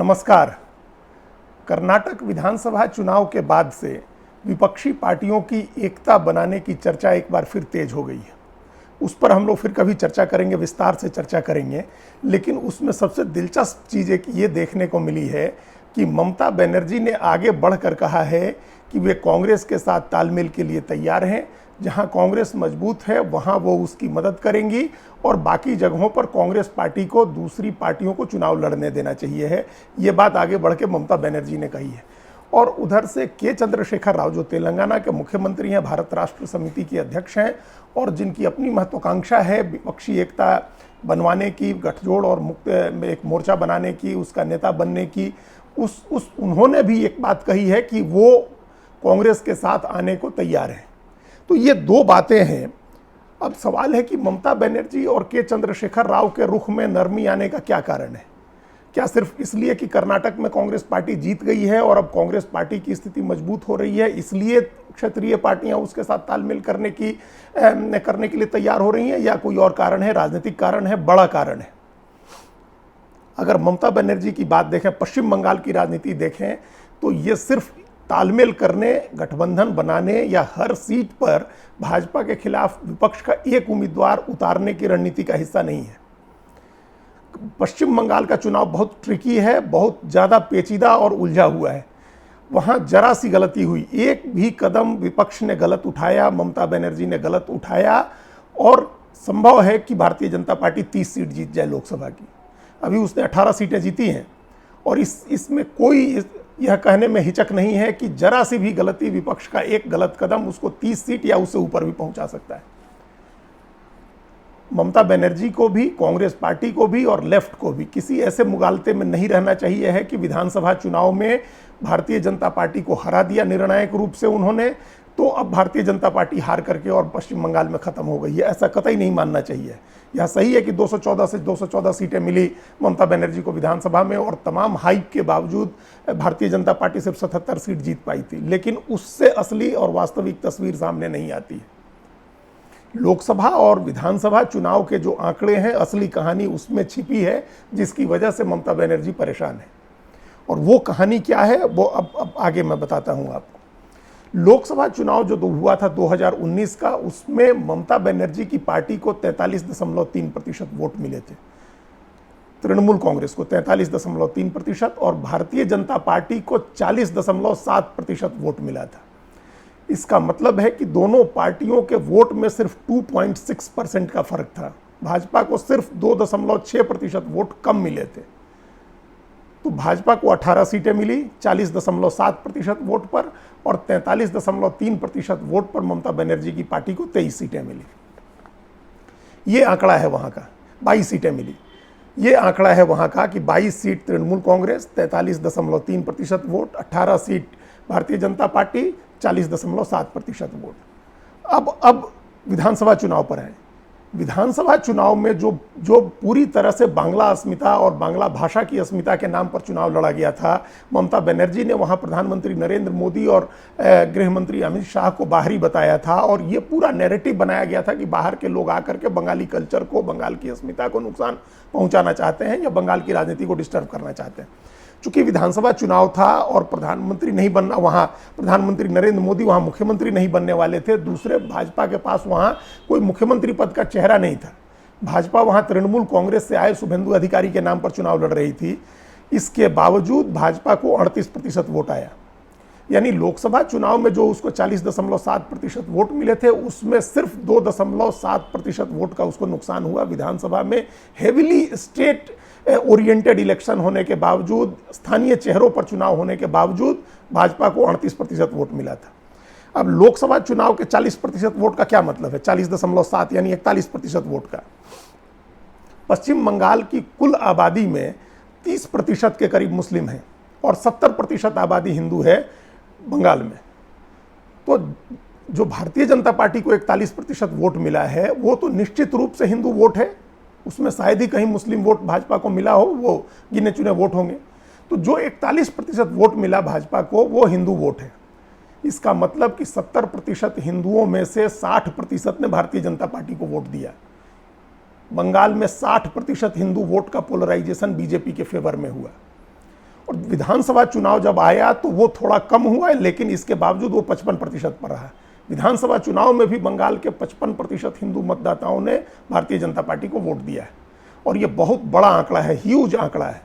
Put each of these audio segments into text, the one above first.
नमस्कार। कर्नाटक विधानसभा चुनाव के बाद से विपक्षी पार्टियों की एकता बनाने की चर्चा एक बार फिर तेज हो गई है। उस पर हम लोग फिर कभी चर्चा करेंगे, विस्तार से चर्चा करेंगे। लेकिन उसमें सबसे दिलचस्प चीज़ एक ये देखने को मिली है कि ममता बनर्जी ने आगे बढ़कर कहा है कि वे कांग्रेस के साथ तालमेल के लिए तैयार हैं। जहां कांग्रेस मजबूत है वहां वो उसकी मदद करेंगी और बाकी जगहों पर कांग्रेस पार्टी को दूसरी पार्टियों को चुनाव लड़ने देना चाहिए है। ये बात आगे बढ़ के ममता बनर्जी ने कही है। और उधर से के चंद्रशेखर राव जो तेलंगाना के मुख्यमंत्री हैं, भारत राष्ट्र समिति के अध्यक्ष हैं और जिनकी अपनी महत्वाकांक्षा है विपक्षी एकता बनवाने की, गठजोड़ और मुक्त एक मोर्चा बनाने की, उसका नेता बनने की, उन्होंने भी एक बात कही है कि वो कांग्रेस के साथ आने को तैयार हैं। तो ये दो बातें हैं। अब सवाल है कि ममता बनर्जी और के चंद्रशेखर राव के रुख में नरमी आने का क्या कारण है? क्या सिर्फ इसलिए कि कर्नाटक में कांग्रेस पार्टी जीत गई है और अब कांग्रेस पार्टी की स्थिति मजबूत हो रही है, इसलिए क्षेत्रीय पार्टियां उसके साथ तालमेल करने के लिए तैयार हो रही हैं, या कोई और कारण है, राजनीतिक कारण है, बड़ा कारण है? अगर ममता बनर्जी की बात देखें, पश्चिम बंगाल की राजनीति देखें, तो ये सिर्फ तालमेल करने, गठबंधन बनाने या हर सीट पर भाजपा के खिलाफ विपक्ष का एक उम्मीदवार उतारने की रणनीति का हिस्सा नहीं है। पश्चिम बंगाल का चुनाव बहुत ट्रिकी है, बहुत ज़्यादा पेचीदा और उलझा हुआ है। वहाँ जरा सी गलती हुई, एक भी कदम विपक्ष ने गलत उठाया, ममता बनर्जी ने गलत उठाया और संभव है कि भारतीय जनता पार्टी 30 सीट जीत जाए लोकसभा की। अभी उसने 18 सीटें जीती हैं और इसमें कोई यह कहने में हिचक नहीं है कि जरा सी भी गलती, विपक्ष का एक गलत कदम उसको 30 सीट या उससे ऊपर भी पहुंचा सकता है। ममता बनर्जी को भी, कांग्रेस पार्टी को भी और लेफ्ट को भी किसी ऐसे मुगालते में नहीं रहना चाहिए है कि विधानसभा चुनाव में भारतीय जनता पार्टी को हरा दिया निर्णायक रूप से उन्होंने, तो अब भारतीय जनता पार्टी हार करके और पश्चिम बंगाल में खत्म हो गई है। ऐसा कतई नहीं मानना चाहिए। यह सही है कि 214 से 214 सीटें मिली ममता बनर्जी को विधानसभा में और तमाम हाइप के बावजूद भारतीय जनता पार्टी सिर्फ 77 सीट जीत पाई थी, लेकिन उससे असली और वास्तविक तस्वीर सामने नहीं आती है। लोकसभा और विधानसभा चुनाव के जो आंकड़े हैं, असली कहानी उसमें छिपी है, जिसकी वजह से ममता बनर्जी परेशान है। और वो कहानी क्या है वो अब आगे मैं बताता हूं आपको। लोकसभा चुनाव जो हुआ था 2019 का, उसमें ममता बनर्जी की पार्टी को 43.3% वोट मिले थे, तृणमूल कांग्रेस को 43.3% और भारतीय जनता पार्टी को 40.7% वोट मिला था। इसका मतलब है कि दोनों पार्टियों के वोट में सिर्फ 2.6% का फर्क था। भाजपा को सिर्फ 2.6% वोट कम मिले थे। तो भाजपा को 18 सीटें मिली 40.7% वोट पर और 43.3% वोट पर ममता बनर्जी की पार्टी को 23 सीटें मिली। ये आंकड़ा है वहां का। 22 सीटें मिली। ये आंकड़ा है वहां का कि 22 seat Trinamool Congress, 43.3% vote, 18 seat Bharatiya Janata party, 40.7% vote. अब विधानसभा चुनाव पर है। विधानसभा चुनाव में जो पूरी तरह से बांग्ला अस्मिता और बांग्ला भाषा की अस्मिता के नाम पर चुनाव लड़ा गया था, ममता बनर्जी ने वहां प्रधानमंत्री नरेंद्र मोदी और गृह मंत्री अमित शाह को बाहरी बताया था और ये पूरा नैरेटिव बनाया गया था कि बाहर के लोग आकर के बंगाली कल्चर को, बंगाल की अस्मिता को नुकसान पहुंचाना चाहते हैं या बंगाल की राजनीति को डिस्टर्ब करना चाहते हैं। चूंकि विधानसभा चुनाव था और प्रधानमंत्री नहीं बनना, वहां प्रधानमंत्री नरेंद्र मोदी वहां मुख्यमंत्री नहीं बनने वाले थे, दूसरे भाजपा के पास वहां कोई मुख्यमंत्री पद का चेहरा नहीं था। भाजपा वहां तृणमूल कांग्रेस से आए शुभेंदु अधिकारी के नाम पर चुनाव लड़ रही थी। इसके बावजूद भाजपा को 38% वोट आया। यानी लोकसभा चुनाव में जो उसको 40.7% वोट मिले थे, उसमें सिर्फ 2.7% वोट का उसको नुकसान हुआ। विधानसभा में हेविली स्टेट ओरिएंटेड इलेक्शन होने के बावजूद, स्थानीय चेहरों पर चुनाव होने के बावजूद भाजपा को 38% वोट मिला था। अब लोकसभा चुनाव के 40% वोट का क्या मतलब है? 40.7 यानी 41% वोट का। पश्चिम बंगाल की कुल आबादी में 30% के करीब मुस्लिम हैं और 70% आबादी हिंदू है बंगाल में। तो जो भारतीय जनता पार्टी को 41% वोट मिला है, वो तो निश्चित रूप से हिंदू वोट है। उसमें शायद ही कहीं मुस्लिम वोट भाजपा को मिला हो, वो गिने चुने वोट होंगे। तो जो 41% वोट मिला भाजपा को, वो हिंदू वोट है। इसका मतलब कि 70% हिंदुओं में से 60% ने भारतीय जनता पार्टी को वोट दिया। बंगाल में 60% हिंदू वोट का पोलराइजेशन बीजेपी के फेवर में हुआ। और विधानसभा चुनाव जब आया तो वो थोड़ा कम हुआ है, लेकिन इसके बावजूद वो 55% पर रहा। विधानसभा चुनाव में भी बंगाल के 55% हिंदू मतदाताओं ने भारतीय जनता पार्टी को वोट दिया है, और ये बहुत बड़ा आंकड़ा है, ह्यूज आंकड़ा है।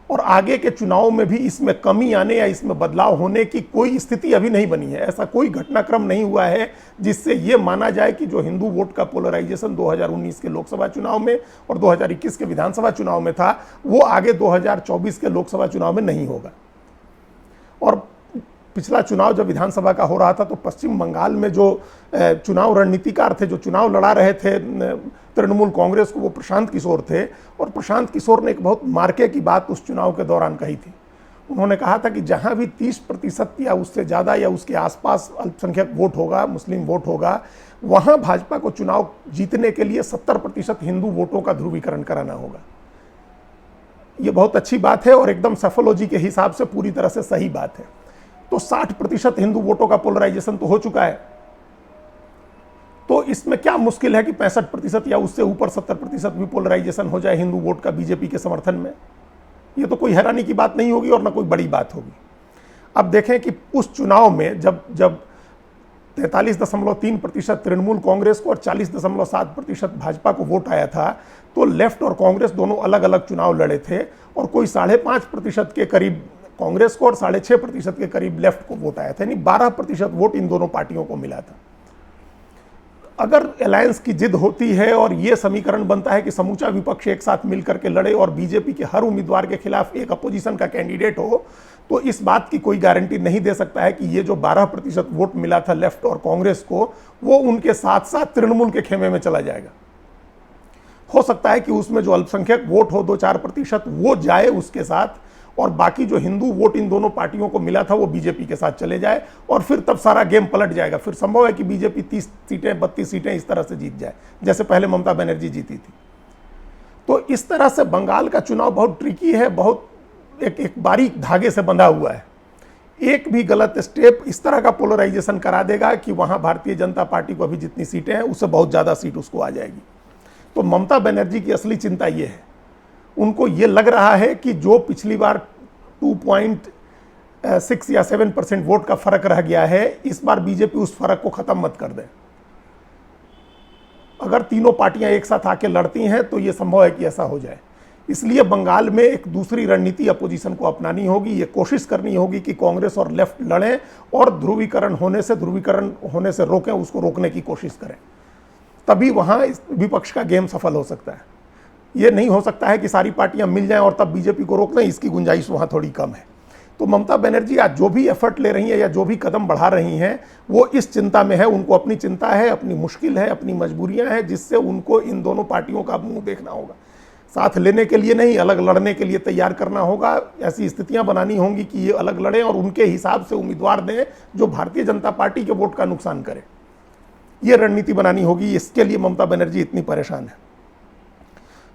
और आगे के चुनाव में भी इसमें कमी आने या इसमें बदलाव होने की कोई स्थिति अभी नहीं बनी है। ऐसा कोई घटनाक्रम नहीं हुआ है जिससे ये माना जाए कि जो हिंदू वोट का पोलराइजेशन 2019 के लोकसभा चुनाव में और 2021 के विधानसभा चुनाव में था, वो आगे 2024 के लोकसभा चुनाव में नहीं होगा। और पिछला चुनाव जब विधानसभा का हो रहा था तो पश्चिम बंगाल में जो चुनाव रणनीतिकार थे, जो चुनाव लड़ा रहे थे तृणमूल कांग्रेस को, वो प्रशांत किशोर थे। और प्रशांत किशोर ने एक बहुत मार्के की बात उस चुनाव के दौरान कही थी। उन्होंने कहा था कि जहां भी 30% या उससे ज़्यादा या उसके आसपास अल्पसंख्यक वोट होगा, मुस्लिम वोट होगा, वहां भाजपा को चुनाव जीतने के लिए 70% हिंदू वोटों का ध्रुवीकरण कराना होगा। ये बहुत अच्छी बात है और एकदम सफोलॉजी के हिसाब से पूरी तरह से सही बात है। तो 60% हिंदू वोटों का पोलराइजेशन तो हो चुका है, तो इसमें क्या मुश्किल है कि 65% या उससे ऊपर 70% भी पोलराइजेशन हो जाए हिंदू वोट का बीजेपी के समर्थन में। ये तो कोई हैरानी की बात नहीं होगी और ना कोई बड़ी बात होगी। अब देखें कि उस चुनाव में जब 43.3% तृणमूल कांग्रेस को और 40.7% भाजपा को वोट आया था, तो लेफ्ट और कांग्रेस दोनों अलग अलग चुनाव लड़े थे और कोई 5.5% के करीब कांग्रेस को और 6.5% के करीब लेफ्ट को वोट आया था, यानी 12% वोट इन दोनों पार्टियों को मिला था। अगर अलायंस की जिद होती है और यह समीकरण बनता है कि समूचा विपक्ष एक साथ मिलकर के लड़े और बीजेपी के हर उम्मीदवार के खिलाफ एक अपोजिशन का कैंडिडेट हो, तो इस बात की कोई गारंटी नहीं दे सकता है कि ये जो 12% वोट मिला था लेफ्ट और कांग्रेस को, वो उनके साथ साथ तृणमूल के खेमे में चला जाएगा। हो सकता है कि उसमें जो अल्पसंख्यक वोट हो 2-4% वो जाए उसके साथ, और बाकी जो हिंदू वोट इन दोनों पार्टियों को मिला था वो बीजेपी के साथ चले जाए, और फिर तब सारा गेम पलट जाएगा। फिर संभव है कि बीजेपी 30 सीटें 32 सीटें इस तरह से जीत जाए, जैसे पहले ममता बनर्जी जीती थी। तो इस तरह से बंगाल का चुनाव बहुत ट्रिकी है, बहुत एक बारीक धागे से बंधा हुआ है। एक भी गलत स्टेप इस तरह का पोलराइजेशन करा देगा कि वहां भारतीय जनता पार्टी को अभी जितनी सीटें हैं उससे बहुत ज़्यादा सीट उसको आ जाएगी। तो ममता बनर्जी की असली चिंता ये है, उनको ये लग रहा है कि जो पिछली बार 2.6 या 7% वोट का फर्क रह गया है, इस बार बीजेपी उस फर्क को खत्म मत कर दे। अगर तीनों पार्टियां एक साथ आके लड़ती हैं तो यह संभव है कि ऐसा हो जाए। इसलिए बंगाल में एक दूसरी रणनीति अपोजिशन को अपनानी होगी। ये कोशिश करनी होगी कि कांग्रेस और लेफ्ट लड़ें और ध्रुवीकरण होने से रोकें, उसको रोकने की कोशिश करें, तभी वहां विपक्ष का गेम सफल हो सकता है। ये नहीं हो सकता है कि सारी पार्टियां मिल जाएं और तब बीजेपी को रोक लें, इसकी गुंजाइश वहां थोड़ी कम है। तो ममता बनर्जी आज जो भी एफर्ट ले रही हैं या जो भी कदम बढ़ा रही हैं, वो इस चिंता में है। उनको अपनी चिंता है, अपनी मुश्किल है, अपनी मजबूरियां हैं, जिससे उनको इन दोनों पार्टियों का मुंह देखना होगा। साथ लेने के लिए नहीं, अलग लड़ने के लिए तैयार करना होगा। ऐसी स्थितियां बनानी होंगी कि ये अलग लड़ें और उनके हिसाब से उम्मीदवार दें जो भारतीय जनता पार्टी के वोट का नुकसान करे। ये रणनीति बनानी होगी। इसके लिए ममता बनर्जी इतनी परेशान है।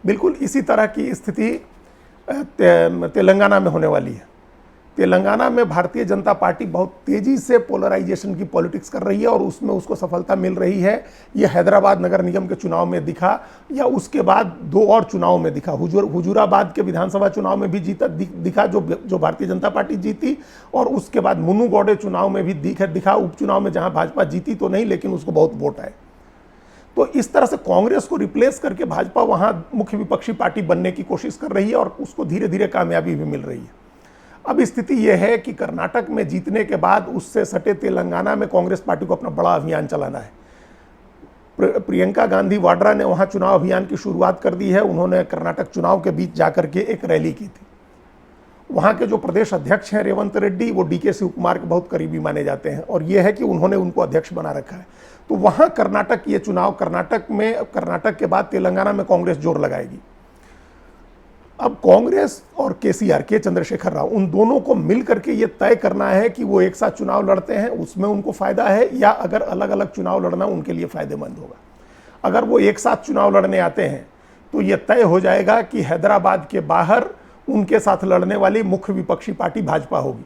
बिल्कुल इसी तरह की स्थिति तेलंगाना में होने वाली है। तेलंगाना में भारतीय जनता पार्टी बहुत तेजी से पोलराइजेशन की पॉलिटिक्स कर रही है और उसमें उसको सफलता मिल रही है। ये हैदराबाद नगर निगम के चुनाव में दिखा, या उसके बाद 2 और चुनाव में दिखा। हुजूराबाद के विधानसभा चुनाव में भी दिखा जो भारतीय जनता पार्टी जीती, और उसके बाद मुनुगौडे चुनाव में भी दिखा, उपचुनाव में, जहां भाजपा जीती तो नहीं लेकिन उसको बहुत वोट आए। तो इस तरह से कांग्रेस को रिप्लेस करके भाजपा वहां मुख्य विपक्षी पार्टी बनने की कोशिश कर रही है और उसको धीरे धीरे कामयाबी भी मिल रही है। अब स्थिति यह है कि कर्नाटक में जीतने के बाद उससे सटे तेलंगाना में कांग्रेस पार्टी को अपना बड़ा अभियान चलाना है। प्रियंका गांधी वाड्रा ने वहां चुनाव अभियान की शुरुआत कर दी है। उन्होंने कर्नाटक चुनाव के बीच जाकर के एक रैली की थी। वहां के जो प्रदेश अध्यक्ष हैं रेवंत रेड्डी, वो डीके शिवकुमार के बहुत करीबी माने जाते हैं, और यह है कि उन्होंने उनको अध्यक्ष बना रखा है। तो वहां कर्नाटक, ये चुनाव कर्नाटक के बाद तेलंगाना में कांग्रेस जोर लगाएगी। अब कांग्रेस और के चंद्रशेखर राव, उन दोनों को मिलकर के ये तय करना है कि वो एक साथ चुनाव लड़ते हैं, उसमें उनको फायदा है, या अगर अलग अलग चुनाव लड़ना उनके लिए फायदेमंद होगा। अगर वो एक साथ चुनाव लड़ने आते हैं तो ये तय हो जाएगा कि हैदराबाद के बाहर उनके साथ लड़ने वाली मुख्य विपक्षी पार्टी भाजपा होगी।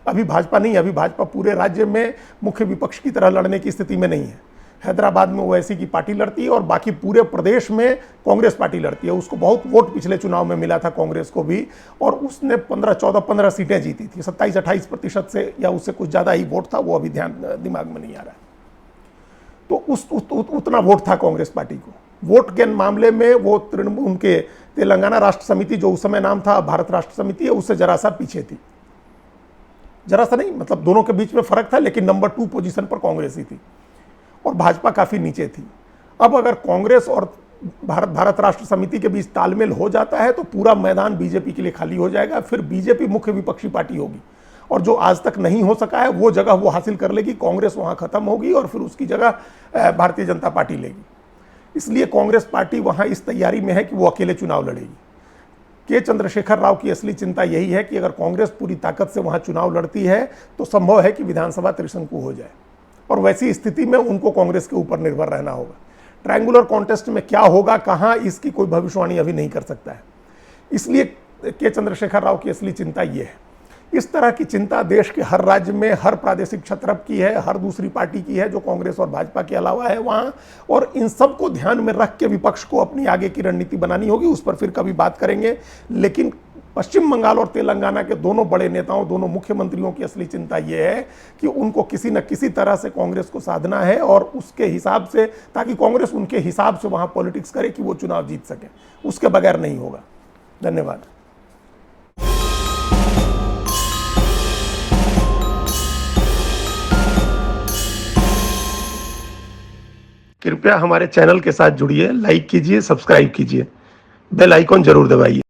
अभी भाजपा नहीं, अभी भाजपा पूरे राज्य में मुख्य विपक्ष की तरह लड़ने की स्थिति में नहीं है। हैदराबाद में ओवैसी की पार्टी लड़ती है और बाकी पूरे प्रदेश में कांग्रेस पार्टी लड़ती है। उसको बहुत वोट पिछले चुनाव में मिला था कांग्रेस को भी, और उसने 15 सीटें जीती थी, 27-28% से या उससे कुछ ज़्यादा ही वोट था, वो अभी दिमाग में नहीं आ रहा है। तो उतना वोट था कांग्रेस पार्टी को। वोट के मामले में वो उनके तेलंगाना राष्ट्र समिति, जो उस समय नाम था भारत राष्ट्र समिति है, उससे जरा सा पीछे थी। जरा सा नहीं, मतलब दोनों के बीच में फर्क था, लेकिन नंबर 2 पोजीशन पर कांग्रेस ही थी और भाजपा काफी नीचे थी। अब अगर कांग्रेस और भारत राष्ट्र समिति के बीच तालमेल हो जाता है तो पूरा मैदान बीजेपी के लिए खाली हो जाएगा। फिर बीजेपी मुख्य विपक्षी पार्टी होगी और जो आज तक नहीं हो सका है वो जगह वो हासिल कर लेगी। कांग्रेस वहां खत्म होगी और फिर उसकी जगह भारतीय जनता पार्टी लेगी। इसलिए कांग्रेस पार्टी वहां इस तैयारी में है कि वो अकेले चुनाव लड़ेगी। के चंद्रशेखर राव की असली चिंता यही है कि अगर कांग्रेस पूरी ताकत से वहां चुनाव लड़ती है तो संभव है कि विधानसभा त्रिशंकु हो जाए, और वैसी स्थिति में उनको कांग्रेस के ऊपर निर्भर रहना होगा। ट्रायंगुलर कॉन्टेस्ट में क्या होगा, कहां, इसकी कोई भविष्यवाणी अभी नहीं कर सकता है। इसलिए के चंद्रशेखर राव की असली चिंता यह है। इस तरह की चिंता देश के हर राज्य में हर प्रादेशिक क्षत्रप की है, हर दूसरी पार्टी की है जो कांग्रेस और भाजपा के अलावा है वहां, और इन सब को ध्यान में रख के विपक्ष को अपनी आगे की रणनीति बनानी होगी। उस पर फिर कभी बात करेंगे। लेकिन पश्चिम बंगाल और तेलंगाना के दोनों बड़े नेताओं, दोनों मुख्यमंत्रियों की असली चिंता यह है कि उनको किसी न किसी तरह से कांग्रेस को साधना है, और उसके हिसाब से, ताकि कांग्रेस उनके हिसाब से वहां पॉलिटिक्स करे कि वो चुनाव जीत सके। उसके बगैर नहीं होगा। धन्यवाद। कृपया हमारे चैनल के साथ जुड़िए, लाइक कीजिए, सब्सक्राइब कीजिए, बेल आइकॉन जरूर दबाइए।